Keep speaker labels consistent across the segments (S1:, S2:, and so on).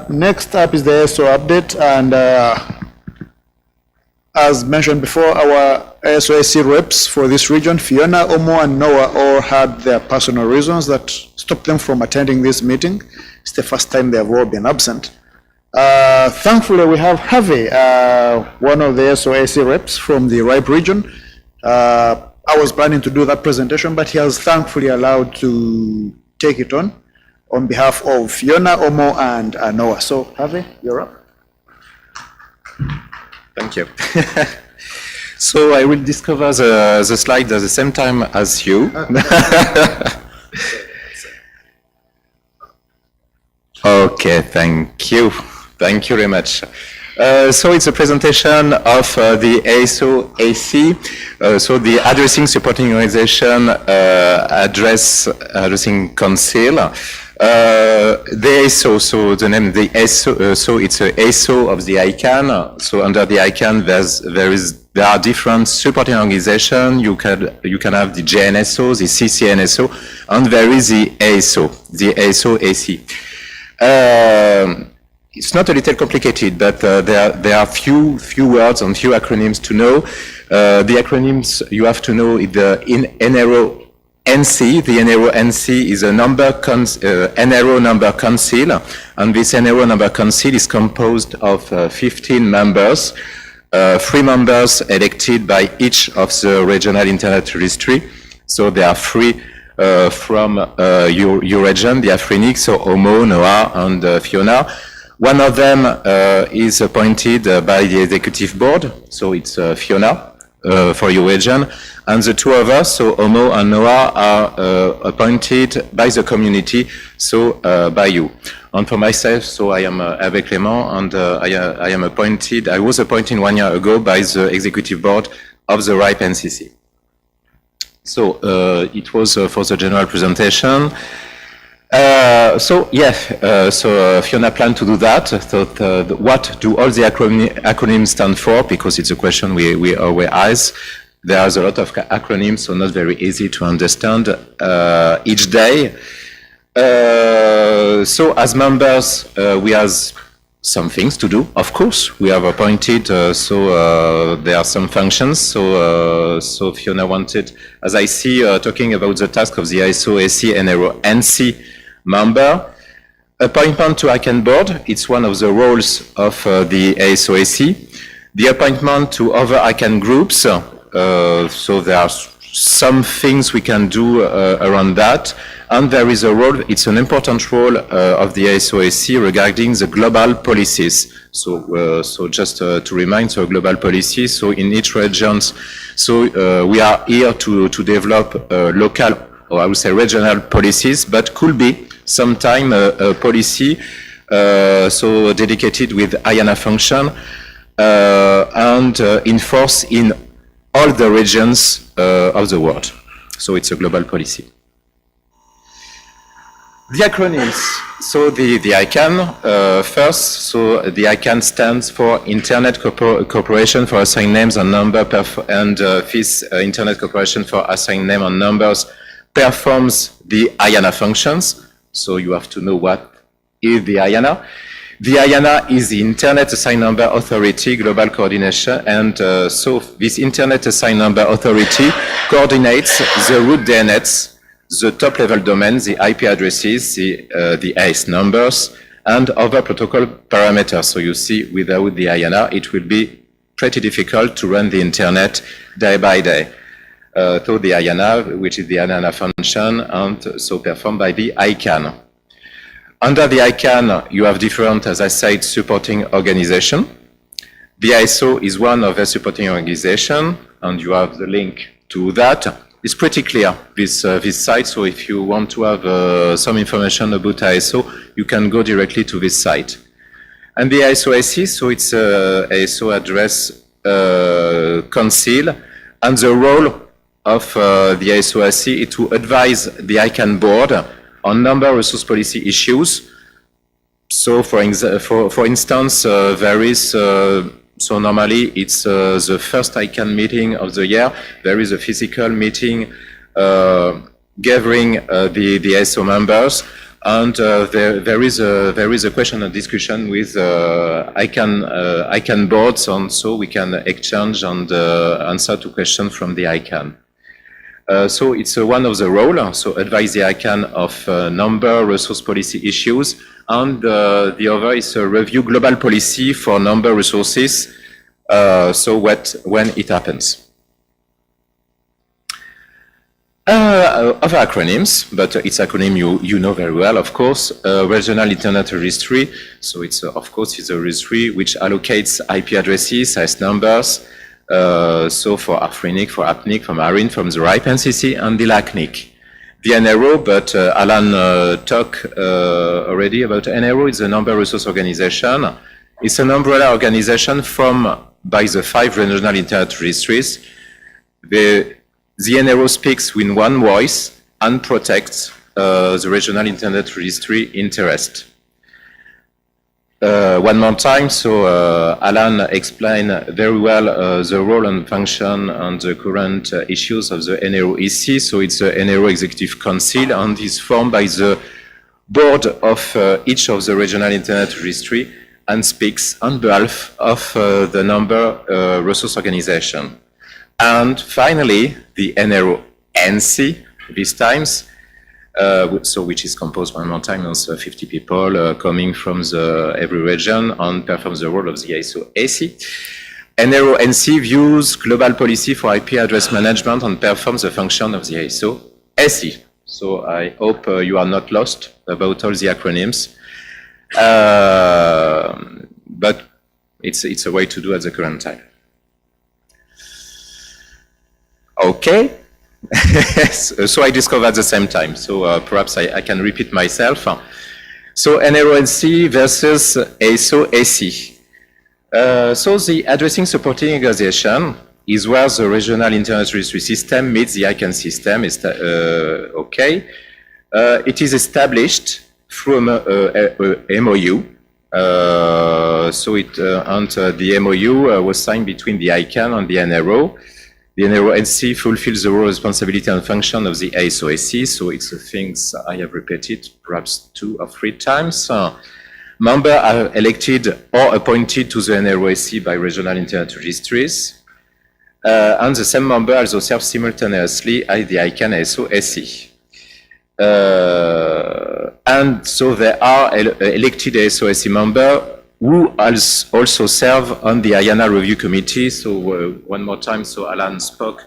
S1: Next up is the ASO update, and as mentioned before, our ASO-AC reps for this region, Fiona, Omo, and Noah, all had their personal reasons that stopped them from attending this meeting. It's the first time they have all been absent. Thankfully, we have Harvey, one of the ASO-AC reps from the RIPE region. I was planning to do that presentation, but he has thankfully allowed to take it on behalf of Fiona, Omo, and Noah. So, Harvey, you're up.
S2: Thank you. So I will discover the slide at the same time as you. Okay, thank you. Thank you very much. So it's a presentation of the ASO-AC, so the Addressing Supporting Organization Addressing Council. The ASO, so the name the ASO, so it's a ASO of the ICANN. So under the ICANN, there are different supporting organizations. You can have the JNSO, the CCNSO, and there is the ASO, the ASO-AC. It's not a little complicated, but there are few words and few acronyms to know. The acronyms you have to know is the NRO NC. The NRO NC is a NRO number council, and this NRO number council is composed of 15 members, 3 members elected by each of the regional internet registry. So there are 3 from your region, the AFRINIC, so Omo, Noah, and Fiona. One of them is appointed by the executive board, so it's Fiona for your region, and the 2 of us, so Omo and Noah, are appointed by the community, so by you. And for myself, so I am Hervé Clément, and I was appointed 1 year ago by the executive board of the RIPE NCC. So it was for the general presentation. So Fiona planned to do that. So what do all the acronyms stand for? Because it's a question we always ask. There's a lot of acronyms, so not very easy to understand each day. So as members, we have some things to do. Of course, we have appointed, so there are some functions. So Fiona wanted, as I see, talking about the task of the ASO-AC NC member. Appointment to ICANN board, it's one of the roles of the ASO-AC. The appointment to other ICANN groups, so there are some things we can do around that. And there is a role, it's an important role of the ASO-AC regarding the global policies. So just to remind, so global policy, so in each region, so we are here to develop local, or I would say regional policies, but could be sometime a policy so dedicated with IANA function and enforced in all the regions of the world. So it's a global policy. The acronyms, so the ICANN first, so the ICANN stands for Internet Corporation for Assigned Names and Numbers, and this Internet Corporation for Assigned Names and Numbers performs the IANA functions. So you have to know what is the IANA. The IANA is the Internet Assigned Number Authority Global Coordination, and so this Internet Assigned Number Authority coordinates the root DNS, the top-level domains, the IP addresses, the AS numbers, and other protocol parameters. So you see, without the IANA, it will be pretty difficult to run the Internet day by day. So the IANA, which is the IANA function, and so performed by the ICANN. Under the ICANN, you have different, as I said, supporting organizations. The ASO is one of the supporting organizations, and you have the link to that. It's pretty clear, this site, so if you want to have some information about ASO, you can go directly to this site. And the ASO-AC, so it's ASO Address Council, and the role of the ASO-AC is to advise the ICANN board on number resource policy issues. So for instance, there is so normally it's the first ICANN meeting of the year. There is a physical meeting gathering the ASO members And there is a question and discussion with ICANN boards, and so we can exchange and answer to questions from the ICANN. So it's one of the roles, so advise the ICANN of number resource policy issues, and the other is review global policy for number resources, so when it happens. Other acronyms, but it's acronym you know very well, of course. Regional Internet Registry, so it's of course it's a registry which allocates IP addresses as numbers. So for AFRINIC, for APNIC, from ARIN, from the RIPE NCC, and the LACNIC. The NRO, but Alan talked already about NRO. It's a number resource organization. It's an umbrella organization by the 5 regional internet registries. The NRO speaks with one voice and protects the regional internet registry interest. One more time, so Alan explained very well the role and function and the current issues of the NRO EC. So it's the NRO Executive Council, and is formed by the board of each of the regional internet registry and speaks on behalf of the number resource organization. And finally, the NRO NC, these times, so which is composed one more time of 50 people coming from every region and performs the role of the ASO AC. NRO NC views global policy for IP address management and performs the function of the ASO AC. So I hope you are not lost about all the acronyms, but it's a way to do at the current time. Okay. So I discovered at the same time, so perhaps I can repeat myself. So NRO-NC versus ASO-AC. So the addressing supporting organization is where the regional internet registry system meets the ICANN system. Okay. It is established through a MOU. And the MOU was signed between the ICANN and the NRO. The NRO-NC fulfills the role, responsibility, and function of the ASO-AC, so it's the things I have repeated perhaps 2 or 3 times. Members are elected or appointed to the NRO-AC by regional internet registries, and the same member also serves simultaneously at the ICANN ASO-AC. And so there are elected ASO-AC members who also serve on the IANA review committee. So one more time, so Alan spoke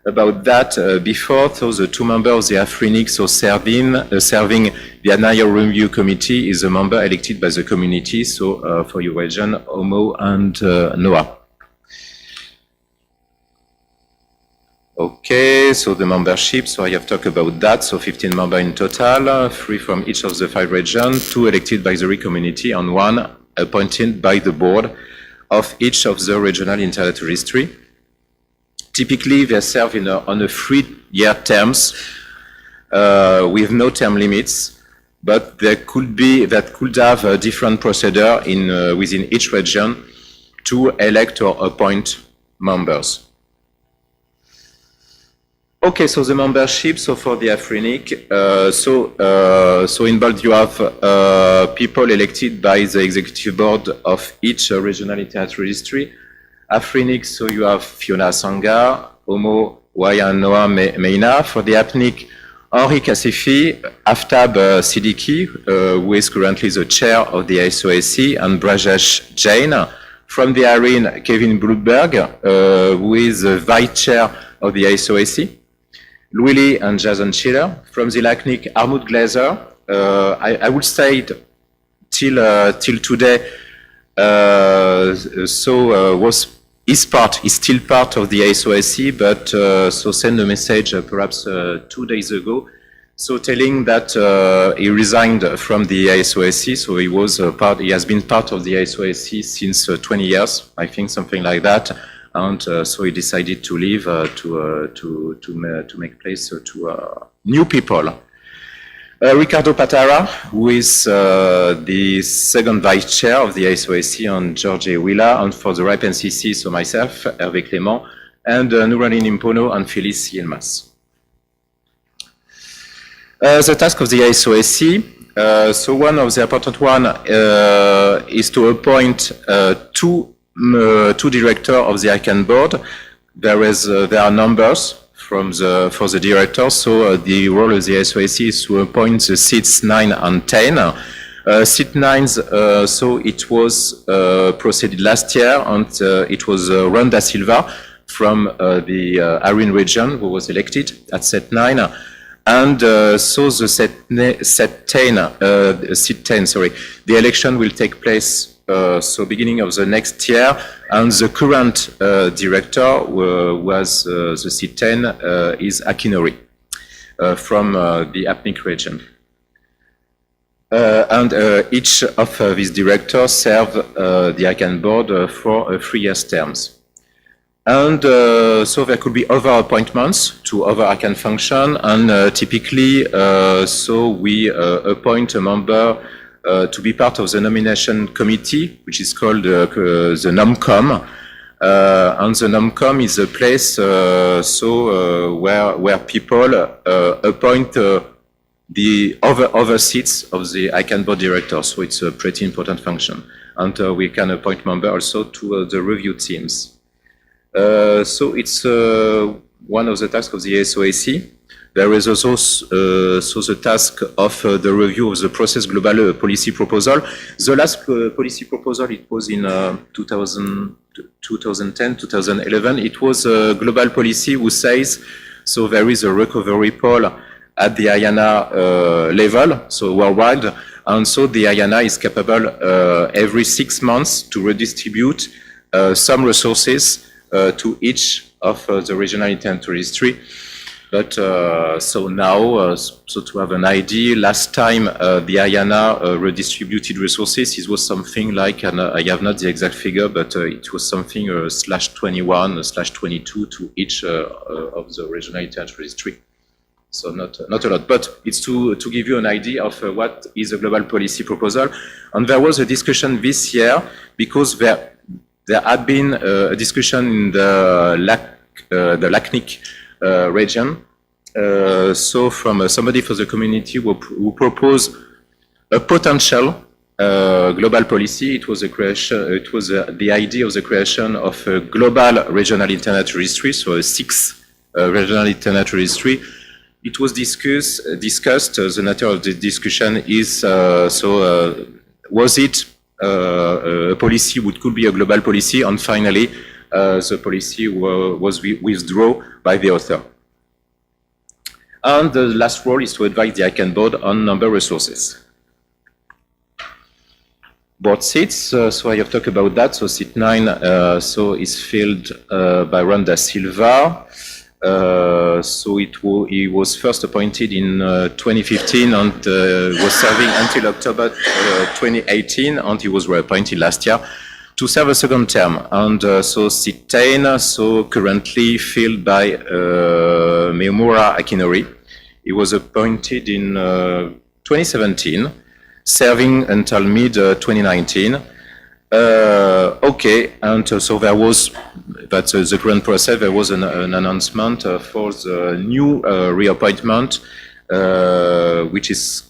S2: about that before. So the 2 members of the AFRINIC, so serving the IANA review committee, is a member elected by the community, so for your region, Homo and NOAA. Okay, so the membership, so I have talked about that, so 15 members in total, 3 from each of the 5 regions, 2 elected by the RE community, and 1 appointed by the board of each of the regional internet registry. Typically, they serve on a 3-year terms with no term limits, but that could have a different procedure within each region to elect or appoint members. Okay, so the membership, so for the AFRINIC, so in bold you have people elected by the executive board of each regional internet registry. AFRINIC, so you have Fiona Sanga, Homo, Waya, Noah, Meina. For the APNIC, Henri Kassifi, Aftab Siddiqui, who is currently the chair of the ASO-AC, and Brajesh Jain. From the ARIN, Kevin Bloomberg, who is the vice chair of the ASO-AC. Louis and Jason Schiller. From the LACNIC, Armut Glazer. I would say till today, is still part of the ASO-AC, but so sent a message perhaps 2 days ago, so telling that he resigned from the ASO-AC. So he has been part of the ASO-AC since 20 years, I think, something like that. And so he decided to leave to make place to new people. Ricardo Patara, who is the second vice chair of the ASO-AC, and George Willa, and for the RIPE NCC, so myself, Hervé Clément, and Nouraline Impono and Phyllis Yilmaz. The task of the ASO-AC, So one of the important one is to appoint two directors of the ICANN board. There are numbers for the directors. So the role of the ASO is to appoint the seats 9 and 10. Seat 9, so it was proceeded last year, and it was Ron da Silva from the AFRINIC region who was elected at seat 9. And so the seat 10, the election will take place so beginning of the next year, and the current director was the seat 10 is Akinori from the AFRINIC region. And each of these directors serve the ICANN board for 3 years terms. And so there could be other appointments to other ICANN function, and typically, so we appoint a member to be part of the nomination committee, which is called the NOMCOM. And the NOMCOM is a place where people appoint the other seats of the ICANN board director. So it's a pretty important function. And we can appoint members also to the review teams. So it's one of the tasks of the ASO. There is also the task of the review of the process global policy proposal. The last policy proposal, it was in 2010, 2011. It was a global policy who says, so there is a recovery poll at the IANA level, so worldwide, and so the IANA is capable every 6 months to redistribute some resources to each of the regional internet registry. But so now, so to have an idea, last time the IANA redistributed resources, it was something like, and I have not the exact figure, but it was something /21, /22 to each of the regional internet registry. So not a lot, but it's to give you an idea of what is a global policy proposal. And there was a discussion this year because there had been a discussion in the LACNIC region. So from somebody for the community who proposed a potential global policy. It was the idea of the creation of a global regional internet registry, so a 6 regional internet registry. It was discussed. The nature of the discussion is was it a policy which could be a global policy, and finally the policy was withdrawn by the author. And the last role is to advise the ICANN board on number resources. Board seats, so I have talked about that. So seat 9 so is filled by Ron da Silva. So he was first appointed in 2015 and was serving until October 2018, and he was reappointed last year to serve a second term. And so seat 10, so currently filled by Meomura Akinori. He was appointed in 2017, serving until mid-2019. Okay, and so there was, that's the current process, there was an announcement for the new reappointment, which is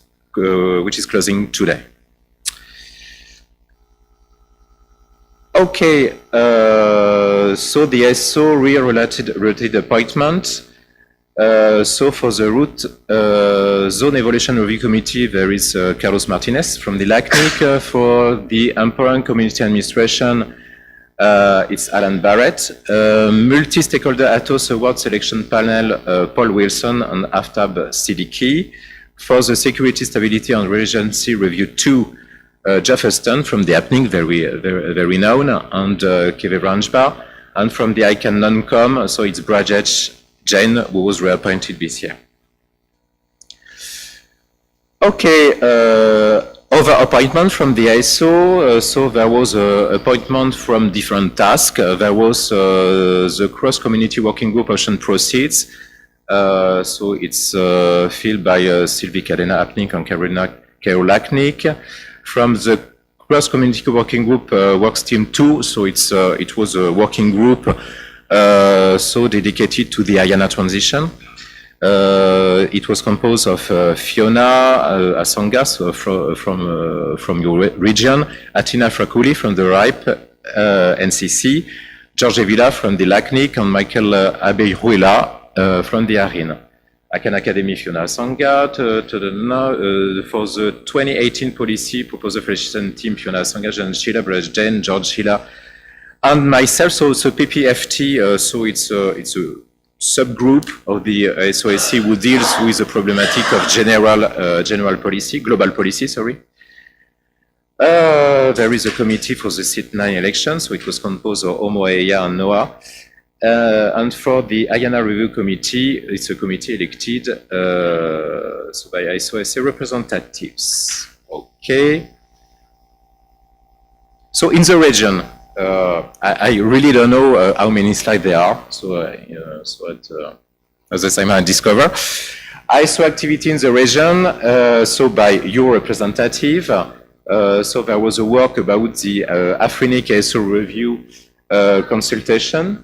S2: closing today. Okay, so the ASO related appointment. So for the root zone evaluation review committee, there is Carlos Martinez from the LACNIC. For the Empowering Community Administration, it's Alan Barrett. Multi-stakeholder ATOS award selection panel, Paul Wilson and Aftab Siddiqui. For the Security, Stability and Resiliency Review 2, Jeff Huston from the AFRINIC, very known, and Keve Branchbar. And from the ICANN NOMCOM, so it's Brajesh Jain, who was reappointed this year. Okay, other appointment from the ASO. So there was an appointment from different tasks. There was the cross-community working group Ocean Proceeds. So it's filled by Sylvie Cadena AFRINIC and Carol LACNIC. From the cross-community working group Works Team 2, so it was a working group so dedicated to the IANA transition. It was composed of Fiona Asonga, so from your region, Atina Frakuli from the RIPE NCC, George Evila from the LACNIC, and Michael Abeiruela from the ARIN. Khan Academy, Fiona Asonga, for the 2018 policy proposal for legislation team, Fiona Asonga, Jan Sheila, Braj Jane, George Sheila, and myself. So PPFT, so it's a subgroup of the ASOAC who deals with the problematic of general policy, global policy, sorry. There is a committee for the SIT9 elections, so it was composed of Omo Eya and Noah. And for the IANA Review Committee, it's a committee elected so by ASOAC representatives. Okay. So in the region, I really don't know how many slides there are. So, as I say, I discover. ASO activity in the region, so by your representative. So there was a work about the AFRINIC ASO review consultation.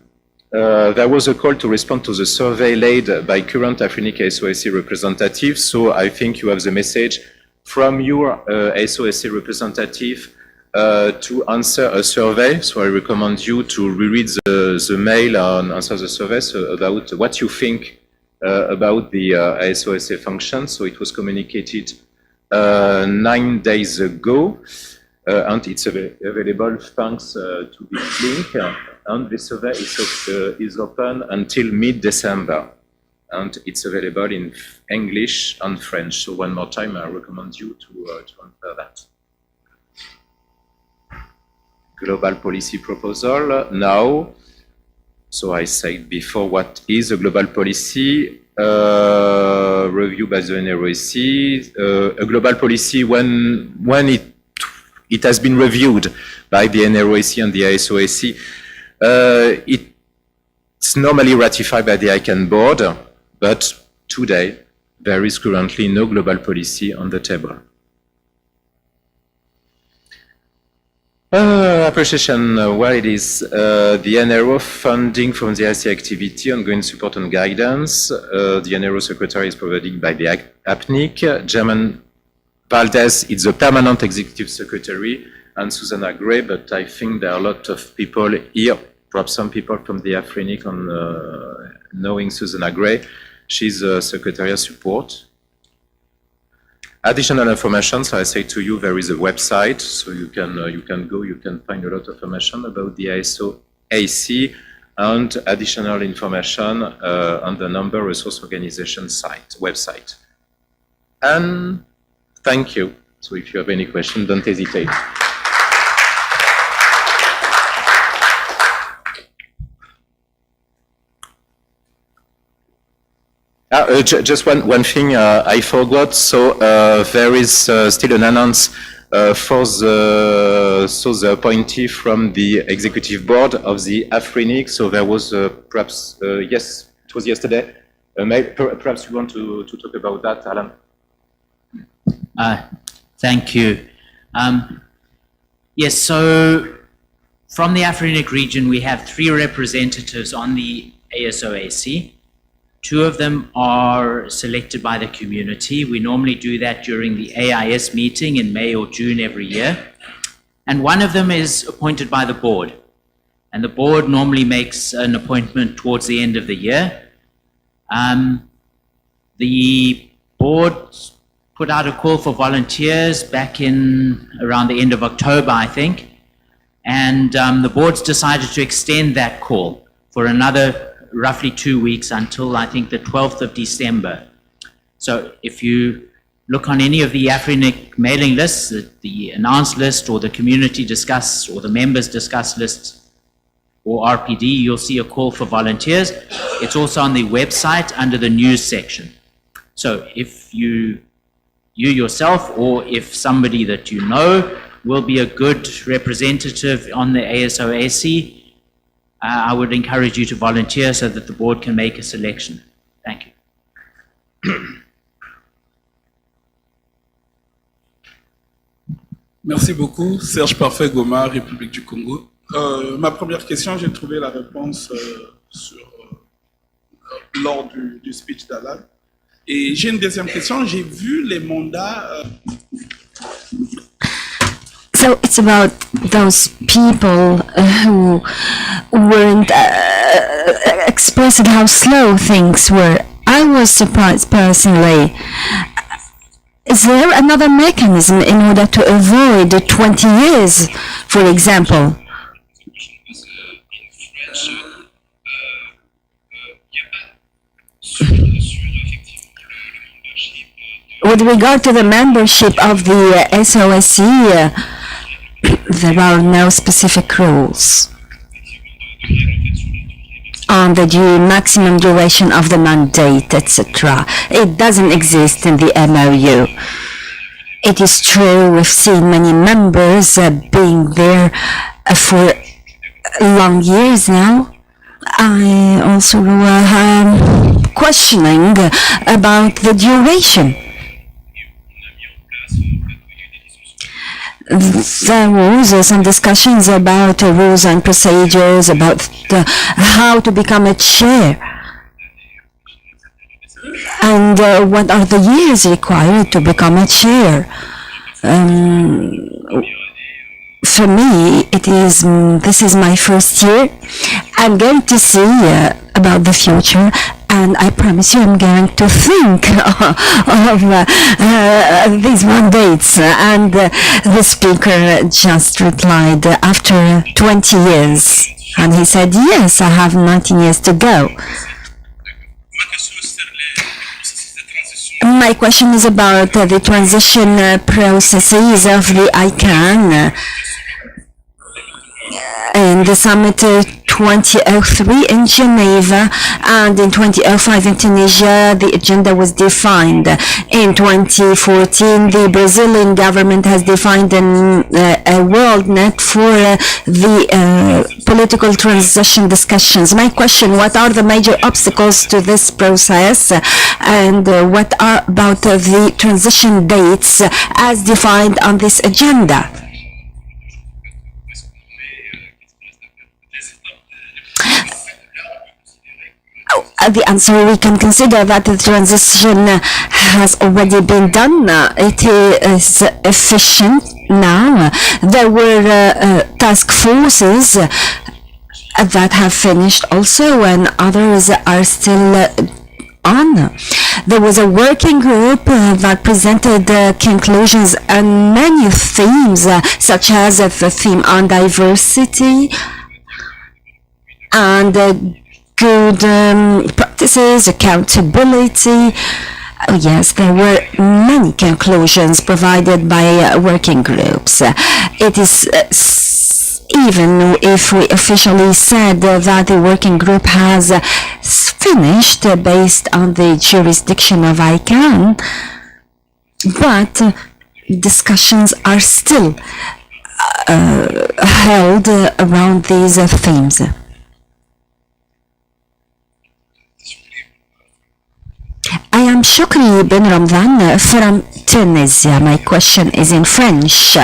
S2: There was a call to respond to the survey laid by current AFRINIC ASOAC representatives. So I think you have the message from your ASOAC representative to answer a survey. So I recommend you to reread the mail and answer the survey about what you think about the ASOAC function. So it was communicated 9 days ago. And it's available thanks to this link. And the survey is open until mid-December. And it's available in English and French. So one more time, I recommend you to answer that. Global policy proposal now. So I said before, what is a global policy? Review by the NROC. A global policy, when it has been reviewed by the NROC and the ASOAC, it's normally ratified by the ICANN board, but today there is currently no global policy on the table. Appreciation, well, it is the NRO funding from the IC activity, ongoing support and guidance. The NRO secretary is provided by the APNIC. German Valdez is the permanent executive secretary, and Susanna Gray, but I think there are a lot of people here, perhaps some people from the AFRINIC on knowing Susanna Gray. She's a secretary of support. Additional information, so I say to you, there is a website, so you can go, you can find a lot of information about the ASOAC and additional information on the Number Resource Organization website. And thank you. So if you have any questions, don't hesitate. Just one thing I forgot. So there is still an announce for the appointee from the executive board of the AFRINIC. So there was perhaps yes, it was yesterday. Perhaps you want to talk about that, Alan.
S3: Thank you. Yes, so from the AFRINIC region, we have 3 representatives on the ASOAC. 2 of them are selected by the community. We normally do that during the AIS meeting in May or June every year. And 1 of them is appointed by the board. And the board normally makes an appointment towards the end of the year. The board put out a call for volunteers back in around the end of October, I think. And the board's decided to extend that call for another roughly 2 weeks until I think the 12th of December. So if you look on any of the AFRINIC mailing lists, the announced list or the community discuss or the members discuss lists or RPD, you'll see a call for volunteers. It's also on the website under the news section. So if you yourself or if somebody that you know will be a good representative on the ASOAC, I would encourage you to volunteer so that the board can make a selection. Thank you.
S4: Merci beaucoup. Serge Parfait Goma, République du Congo. Ma première question, j'ai trouvé la réponse sur lors du speech d'Alan. Et j'ai une deuxième question. J'ai vu les mandats.
S5: So it's about those people who weren't expressing how slow things were. I was surprised personally. Is there another mechanism in order to avoid 20 years, for example? With regard to the membership of the SOSC, there are no specific rules on the maximum duration of the mandate, etc. It doesn't exist in the MOU. It is true we've seen many members being there for long years now. I also questioning about the duration. There was some discussions about rules and procedures, about how to become a chair, and what are the years required to become a chair. For me, this is my first year. I'm going to see about the future, and I promise you I'm going to think of these mandates. And the speaker just replied, after 20 years. And he said, yes, I have 19 years to go. My question is about the transition processes of the ICANN. In the summit 2003 in Geneva and in 2005 in Tunisia, the agenda was defined. In 2014, the Brazilian government has defined a world net for the political transition discussions. My question, what are the major obstacles to this process, and what are about the transition dates as defined on this agenda? The answer, we can consider that the transition has already been done. It is efficient now. There were task forces that have finished also, and others are still on. There was a working group that presented conclusions on many themes, such as the theme on diversity and good practices, accountability. Oh, yes, there were many conclusions provided by working groups. It is even if we officially said that the working group has finished based on the jurisdiction of ICANN, but discussions are still held around these themes. I am Shukri Ben Ramdan from Tunisia. My question is in French.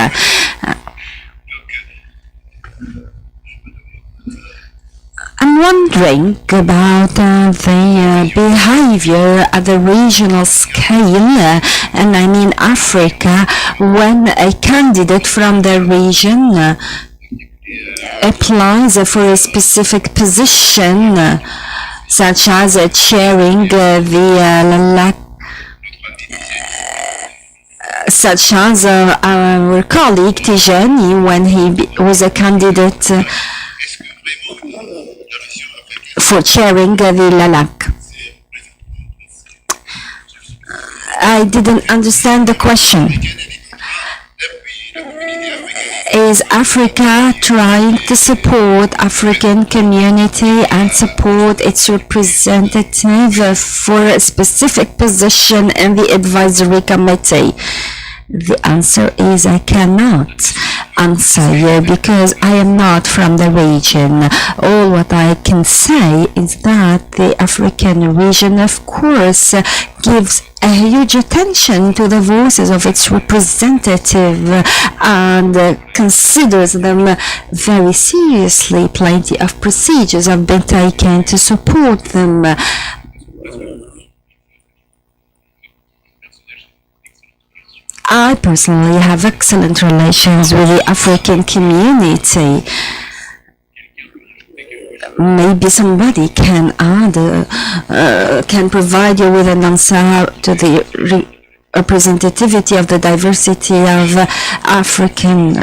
S5: I'm wondering about the behavior at the regional scale, and I mean Africa, when a candidate from the region applies for a specific position, such as chairing the LALAC, such as our colleague Tijani, when he was a candidate for chairing the LALAC. I didn't understand the question. Is Africa trying to support African community and support its representative for a specific position in the advisory committee? The answer is I cannot answer you because I am not from the region. All what I can say is that the African region, of course, gives a huge attention to the voices of its representative and considers them very seriously. Plenty of procedures have been taken to support them. I personally have excellent relations with the African community. Maybe somebody can add, can provide you with an answer to the representativity of the diversity of African.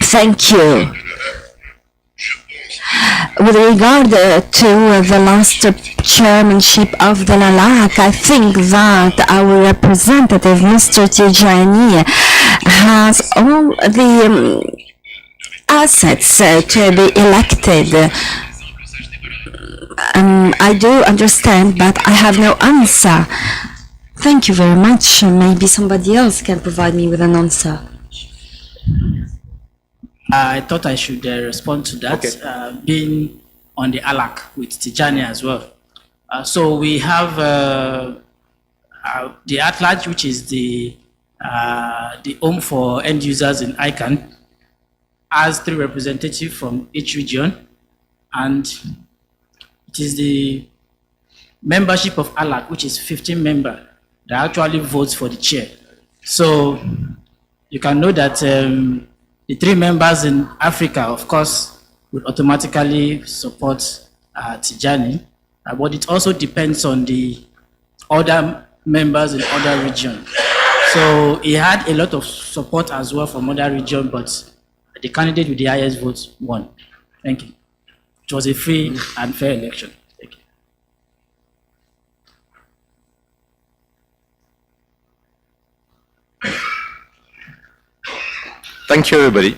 S5: Thank you. With regard to the last chairmanship of the LALAC, I think that our representative, Mr. Tijani, has all the assets to be elected. I do understand, but I have no answer. Thank you very much. Maybe somebody else can provide me with an answer.
S6: I thought I should respond to that, being on the ALAC with Tijani as well. So we have the at-large, which is the home for end users in ICANN, has 3 representatives from each region, and it is the membership of ALAC, which is 15 members, that actually votes for the chair. So you can know that the 3 members in Africa, of course, would automatically support Tijani, but it also depends on the other members in other regions. So he had a lot of support as well from other regions, but the candidate with the highest votes won. Thank you. It was a free and fair election. Thank you.
S2: Thank you, everybody.